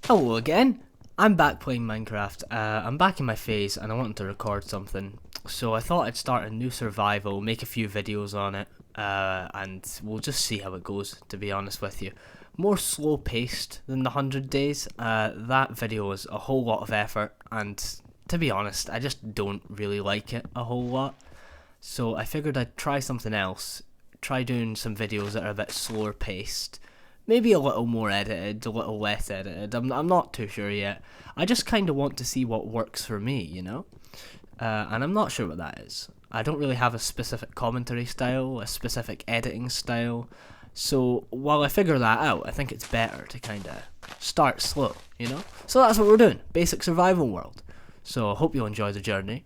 Hello again. I'm back playing Minecraft. I'm back in my phase and I wanted to record something. So I thought I'd start a new survival, make a few videos on it, and we'll just see how it goes, to be honest with you. More slow paced than the 100 days. That video was a whole lot of effort, and to be honest, I just don't really like it a whole lot. So I figured I'd try something else, try doing some videos that are a bit slower paced. Maybe a little more edited, a little less edited. I'm not too sure yet. I just kind of want to see what works for me, you know? And I'm not sure what that is. I don't really have a specific commentary style, a specific editing style. So while I figure that out, I think it's better to kind of start slow, you know? So that's what we're doing. Basic survival world. So I hope you'll enjoy the journey.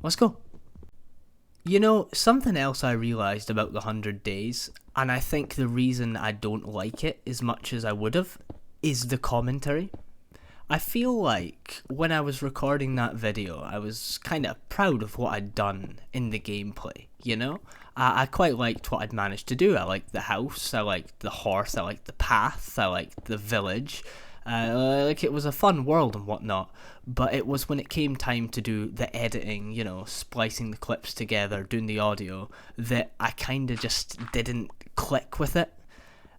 Let's go. You know, something else I realised about the 100 days, and I think the reason I don't like it as much as I would have, is the commentary. I feel like when I was recording that video, I was kind of proud of what I'd done in the gameplay, you know? I quite liked what I'd managed to do. I liked the house, I liked the horse, I liked the path, I liked the village. Like it was a fun world and whatnot, but it was when it came time to do the editing, you know, splicing the clips together, doing the audio, that I kind of just didn't click with it.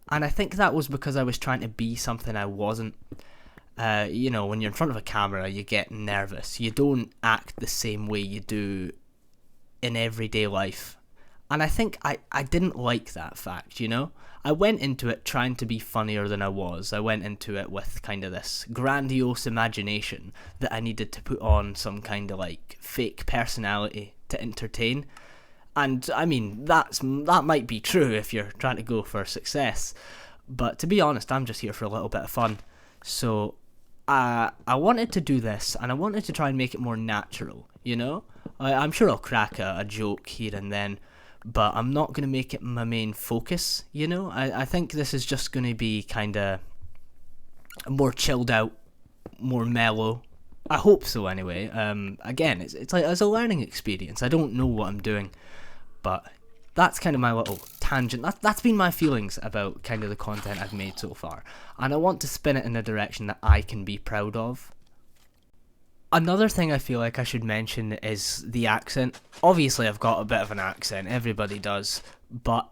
And I think that was because I was trying to be something I wasn't. You know, when you're in front of a camera, you get nervous. You don't act the same way you do in everyday life. And I think I didn't like that fact, you know? I went into it trying to be funnier than I was. I went into it with kind of this grandiose imagination that I needed to put on some kind of like fake personality to entertain. And I mean, that might be true if you're trying to go for success. But to be honest, I'm just here for a little bit of fun. So I wanted to do this, and I wanted to try and make it more natural, you know? I'm sure I'll crack a joke here and then, but I'm not going to make it my main focus, you know? I think this is just going to be kind of more chilled out, more mellow. I hope so anyway. Again, it's like as a learning experience. I don't know what I'm doing, but that's kind of my little tangent. That's been my feelings about kind of the content I've made so far, and I want to spin it in a direction that I can be proud of. Another thing I feel like I should mention is the accent. Obviously, I've got a bit of an accent, everybody does, but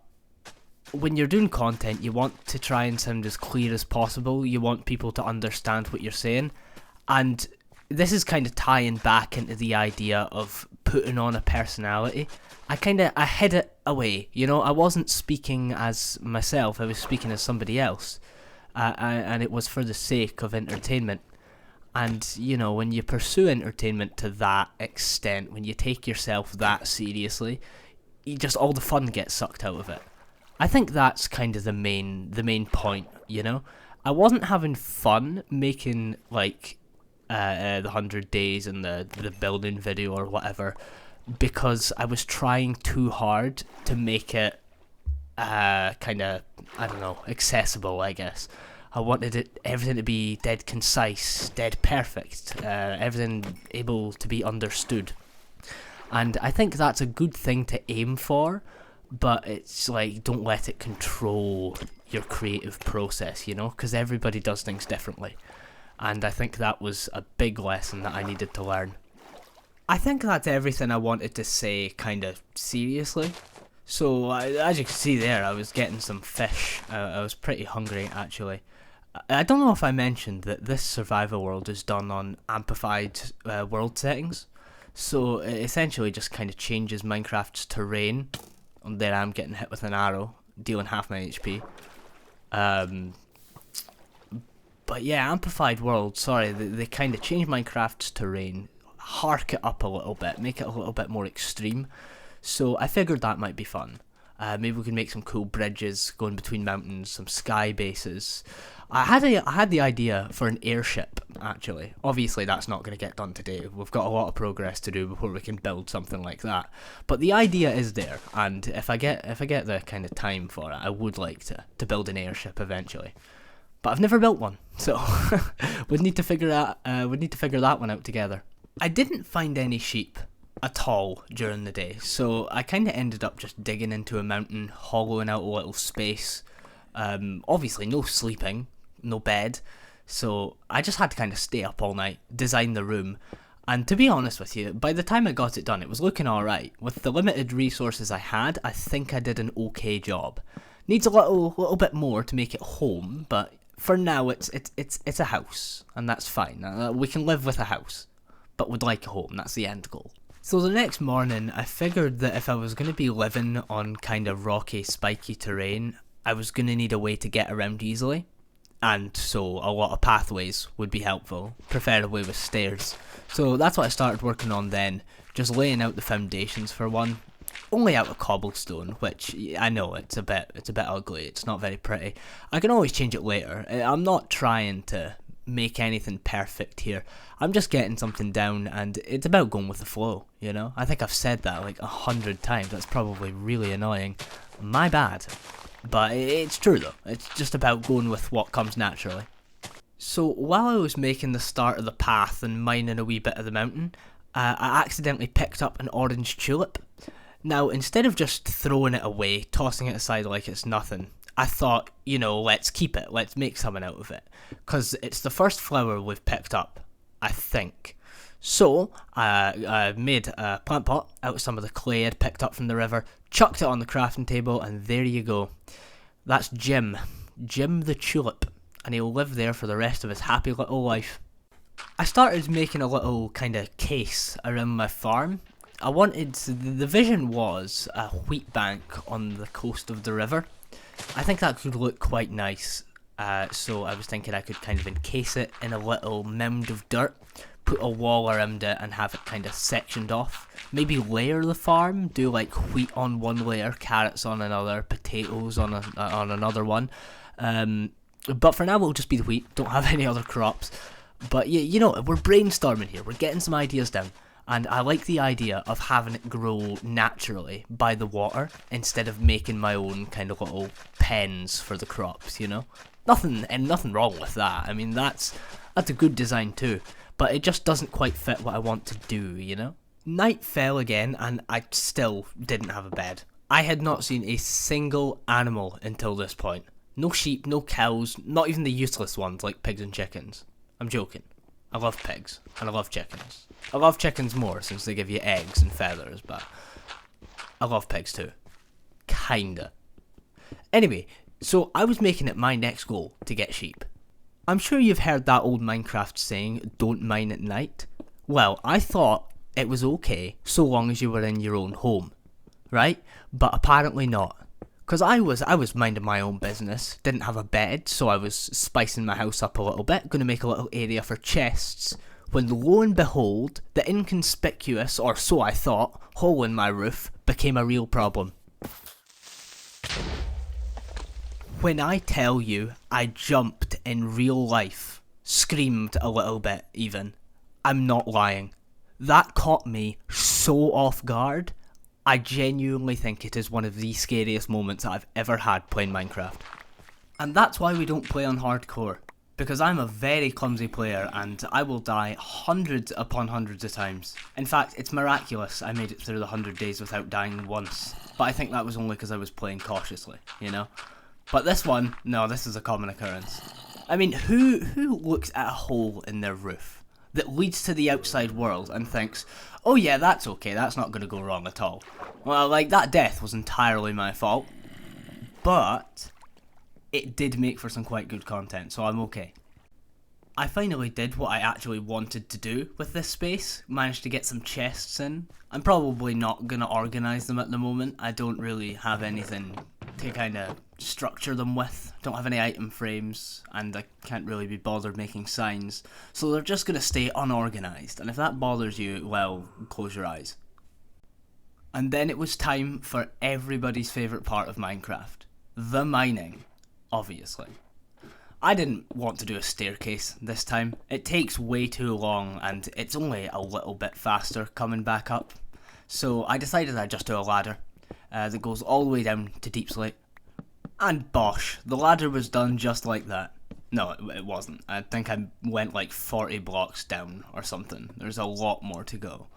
when you're doing content, you want to try and sound as clear as possible. You want people to understand what you're saying, and this is kind of tying back into the idea of putting on a personality. I hid it away, you know. I wasn't speaking as myself, I was speaking as somebody else, and it was for the sake of entertainment. And, you know, when you pursue entertainment to that extent, when you take yourself that seriously, all the fun gets sucked out of it. I think that's kind of the main point, you know? I wasn't having fun making, like, the 100 days and the building video or whatever, because I was trying too hard to make it, kind of, I don't know, accessible, I guess. I wanted everything to be dead concise, dead perfect, everything able to be understood. And I think that's a good thing to aim for, but it's like, don't let it control your creative process, you know, because everybody does things differently. And I think that was a big lesson that I needed to learn. I think that's everything I wanted to say kind of seriously. So, as you can see there, I was getting some fish. I was pretty hungry, actually. I don't know if I mentioned that this survival world is done on amplified world settings. So it essentially just kind of changes Minecraft's terrain. And there I'm getting hit with an arrow, dealing half my HP. But yeah, amplified world, sorry, they kind of change Minecraft's terrain, hark it up a little bit, make it a little bit more extreme. So I figured that might be fun. Maybe we can make some cool bridges going between mountains, some sky bases. I had the idea for an airship, actually. Obviously, that's not going to get done today. We've got a lot of progress to do before we can build something like that. But the idea is there, and if I get the kind of time for it, I would like to build an airship eventually. But I've never built one, so we'd need to figure that one out together. I didn't find any sheep at all during the day, so I kind of ended up just digging into a mountain, hollowing out a little space. Obviously no sleeping, no bed, So I just had to kind of stay up all night, design the room, and to be honest with you, by the time I got it done, it was looking alright. With the limited resources I had, I think I did an okay job. Needs a little bit more to make it home, but for now it's a house, and that's fine. We can live with a house, but would like a home, that's the end goal. So the next morning, I figured that if I was going to be living on kind of rocky, spiky terrain, I was going to need a way to get around easily. And so a lot of pathways would be helpful, preferably with stairs. So that's what I started working on then, just laying out the foundations for one. Only out of cobblestone, which I know it's a bit ugly, it's not very pretty. I can always change it later. I'm not trying to make anything perfect here. I'm just getting something down, and it's about going with the flow, you know? I think I've said that like 100 times, that's probably really annoying. My bad. But it's true though, it's just about going with what comes naturally. So while I was making the start of the path and mining a wee bit of the mountain, I accidentally picked up an orange tulip. Now, instead of just throwing it away, tossing it aside like it's nothing, I thought, you know, let's keep it, let's make something out of it. Because it's the first flower we've picked up, I think. So, I made a plant pot out of some of the clay I'd picked up from the river, chucked it on the crafting table, and there you go. That's Jim the tulip, and he'll live there for the rest of his happy little life. I started making a little kind of case around my farm. The vision was a wheat bank on the coast of the river. I think that could look quite nice, so I was thinking I could kind of encase it in a little mound of dirt, put a wall around it and have it kind of sectioned off. Maybe layer the farm, do like wheat on one layer, carrots on another, potatoes on another one. But for now we'll just be the wheat, don't have any other crops. But yeah, you know, we're brainstorming here, we're getting some ideas down. And I like the idea of having it grow naturally by the water instead of making my own kind of little pens for the crops, you know? Nothing wrong with that. I mean, that's a good design too, but it just doesn't quite fit what I want to do, you know? Night fell again and I still didn't have a bed. I had not seen a single animal until this point. No sheep, no cows, not even the useless ones like pigs and chickens. I'm joking. I love pigs, and I love chickens. I love chickens more since they give you eggs and feathers, but I love pigs too. Kinda. Anyway, so I was making it my next goal to get sheep. I'm sure you've heard that old Minecraft saying, don't mine at night. Well, I thought it was okay so long as you were in your own home, right? But apparently not. Because I was minding my own business, didn't have a bed, so I was spicing my house up a little bit, going to make a little area for chests, when lo and behold, the inconspicuous, or so I thought, hole in my roof became a real problem. When I tell you I jumped in real life, screamed a little bit even, I'm not lying. That caught me so off guard. I genuinely think it is one of the scariest moments I've ever had playing Minecraft. And that's why we don't play on hardcore, because I'm a very clumsy player and I will die hundreds upon hundreds of times. In fact, it's miraculous I made it through the 100 days without dying once, but I think that was only because I was playing cautiously, you know? But this one, no, this is a common occurrence. I mean, who looks at a hole in their roof that leads to the outside world and thinks, oh yeah, that's okay, that's not going to go wrong at all. Well, like, that death was entirely my fault, but it did make for some quite good content, so I'm okay. I finally did what I actually wanted to do with this space, managed to get some chests in. I'm probably not going to organise them at the moment, I don't really have anything to kind of structure them with, don't have any item frames, and I can't really be bothered making signs, so they're just going to stay unorganised, and if that bothers you, well, close your eyes. And then it was time for everybody's favourite part of Minecraft, the mining, obviously. I didn't want to do a staircase this time, it takes way too long and it's only a little bit faster coming back up, so I decided I'd just do a ladder that goes all the way down to Deep Slate. And bosh, the ladder was done just like that. No, it wasn't. I think I went like 40 blocks down or something. There's a lot more to go.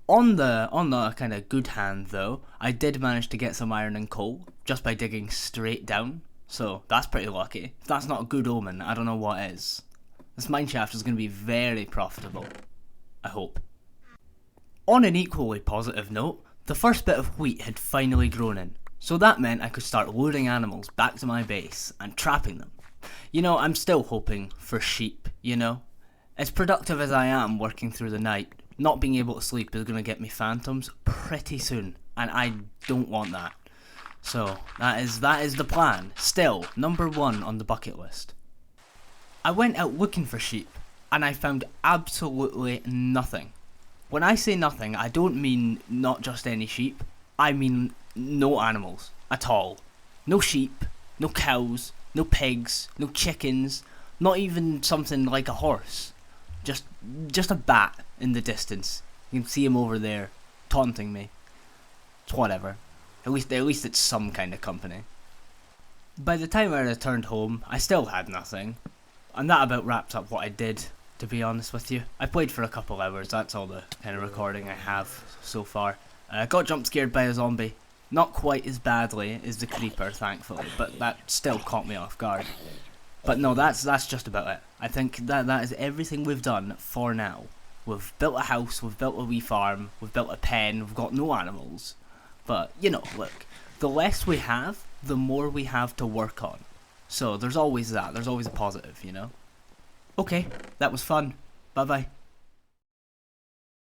On the kind of good hand though, I did manage to get some iron and coal just by digging straight down. So that's pretty lucky. If that's not a good omen, I don't know what is. This mineshaft is going to be very profitable. I hope. On an equally positive note, the first bit of wheat had finally grown in, so that meant I could start luring animals back to my base and trapping them. You know, I'm still hoping for sheep, you know? As productive as I am working through the night, not being able to sleep is going to get me phantoms pretty soon, and I don't want that. So, that is the plan. Still, number 1 on the bucket list. I went out looking for sheep, and I found absolutely nothing. When I say nothing, I don't mean not just any sheep, I mean no animals at all. No sheep, no cows, no pigs, no chickens, not even something like a horse. Just a bat in the distance. You can see him over there, taunting me. It's whatever. At least it's some kind of company. By the time I returned home, I still had nothing. And that about wraps up what I did, to be honest with you. I played for a couple hours, that's all the kind of recording I have so far. Got jump scared by a zombie. Not quite as badly as the creeper, thankfully, but that still caught me off guard. But no, that's just about it. I think that is everything we've done for now. We've built a house, we've built a wee farm, we've built a pen, we've got no animals. But, you know, look, the less we have, the more we have to work on. So there's always that, there's always a positive, you know? Okay, that was fun. Bye bye.